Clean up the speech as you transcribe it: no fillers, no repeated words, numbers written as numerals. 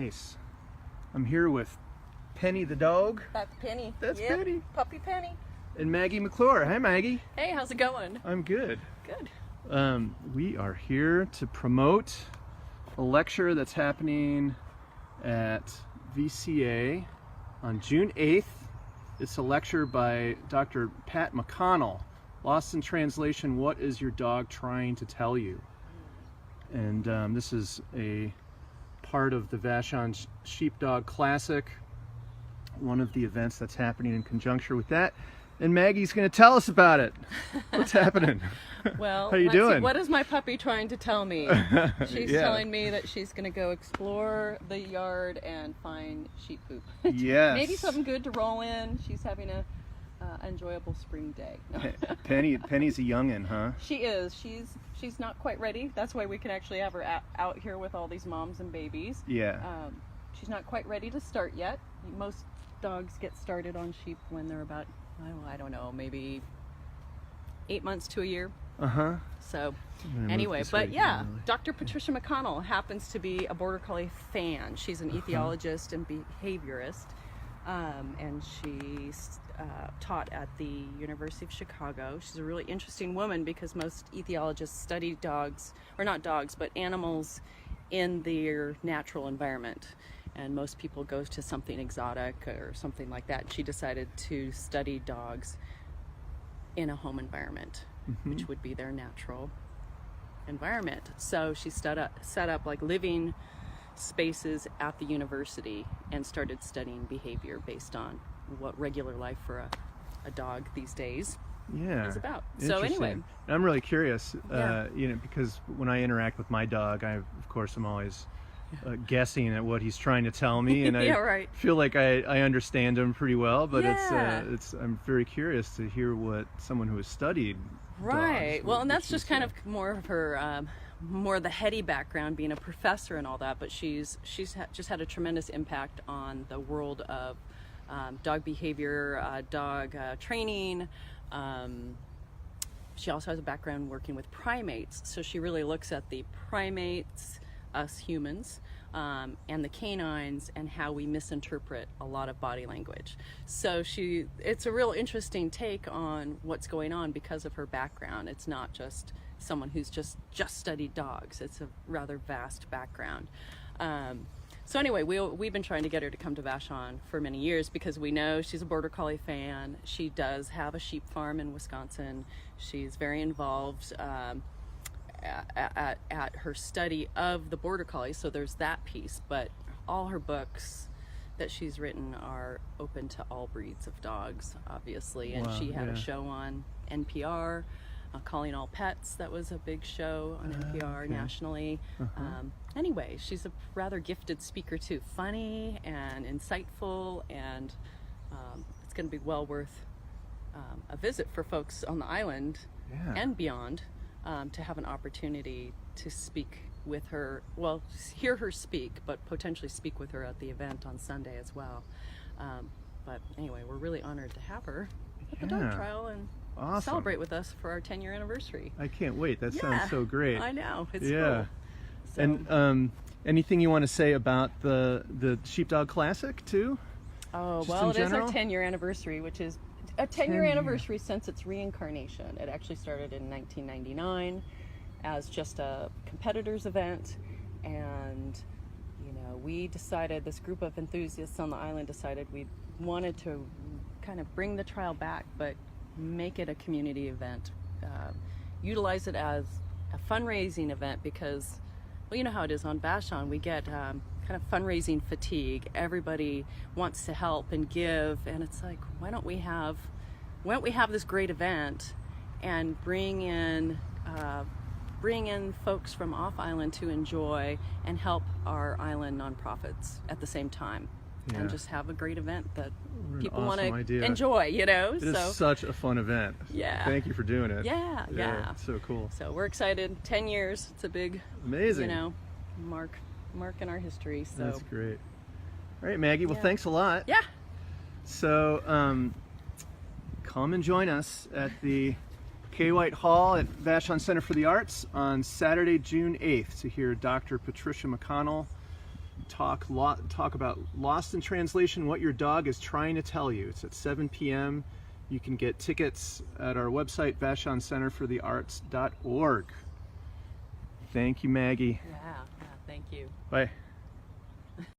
Nice. I'm here with Penny the dog. That's Penny. That's yep. Penny. Puppy Penny. And Maggie McClure. Hi, Maggie. Hey, how's it going? I'm good. Good. We are here to promote a lecture that's happening at VCA on June 8th. It's a lecture by Dr. Pat McConnell. Lost in translation, what is your dog trying to tell you? And this is a part of the Vashon Sheepdog Classic, one of the events that's happening in conjunction with that. And Maggie's going to tell us about it. What's happening? Well, how you doing? See, what is my puppy trying to tell me? She's telling me that she's going to go explore the yard and find sheep poop. Yes. Maybe something good to roll in. She's having a enjoyable spring day. No. Penny's a youngin', huh? She is. She's not quite ready. That's why we can actually have her out here with all these moms and babies. Yeah. She's not quite ready to start yet. Most dogs get started on sheep when they're about, I don't know, maybe 8 months to a year. Uh-huh. So anyway, but yeah, Dr. Patricia McConnell happens to be a Border Collie fan. She's an ethiologist and behaviorist, and she's taught at the University of Chicago. She's a really interesting woman because most ethologists study dogs, or not dogs, but animals in their natural environment. And most people go to something exotic or something like that. She decided to study dogs in a home environment, which would be their natural environment. So she set up like living spaces at the university and started studying behavior based on what regular life for a dog these days is about. So anyway, I'm really curious, because when I interact with my dog, I of course am always guessing at what he's trying to tell me, and I feel like I understand him pretty well, but I'm very curious to hear what someone who has studied dogs, well, and that's just kind of more of her more the heady background, being a professor and all that, but she's just had a tremendous impact on the world of dog behavior, dog training. She also has a background working with primates, so she really looks at the primates, us humans, and the canines, and how we misinterpret a lot of body language. So it's a real interesting take on what's going on because of her background. It's not just someone who's just studied dogs. It's a rather vast background. So anyway, we've been trying to get her to come to Vashon for many years because we know she's a Border Collie fan. She does have a sheep farm in Wisconsin. She's very involved at her study of the Border Collie, so there's that piece. But all her books that she's written are open to all breeds of dogs, obviously. And she had a show on NPR, Calling All Pets. That was a big show on NPR nationally. Anyway, she's a rather gifted speaker too, funny and insightful, and it's going to be well worth a visit for folks on the island and beyond, to have an opportunity to speak with her, well, hear her speak, but potentially speak with her at the event on Sunday as well. But anyway, we're really honored to have her at the dog trial and celebrate with us for our 10-year anniversary. I can't wait. That sounds so great. I know. It's cool. So. And anything you want to say about the Sheepdog Classic too? Oh, well, it is our 10-year anniversary, which is a 10-year anniversary since its reincarnation. It actually started in 1999 as just a competitors event, and we decided, this group of enthusiasts on the island decided we wanted to kind of bring the trial back, but make it a community event, utilize it as a fundraising event, because, well, you know how it is on Vashon. We get kind of fundraising fatigue. Everybody wants to help and give, and it's like, why don't we have this great event and bring in folks from off island to enjoy and help our island nonprofits at the same time, and just have a great event that people want to enjoy, It is such a fun event. Yeah. Thank you for doing it. Yeah. It's so cool. So we're excited. 10 years. It's a big, amazing, mark in our history. So that's great. All right, Maggie. Well, thanks a lot. Yeah. So come and join us at the K. White Hall at Vashon Center for the Arts on Saturday, June 8th to hear Dr. Patricia McConnell talk about Lost in Translation, what your dog is trying to tell you. It's at 7 p.m. You can get tickets at our website, vashoncenterforthearts.org. Thank you, Maggie. Yeah, thank you. Bye.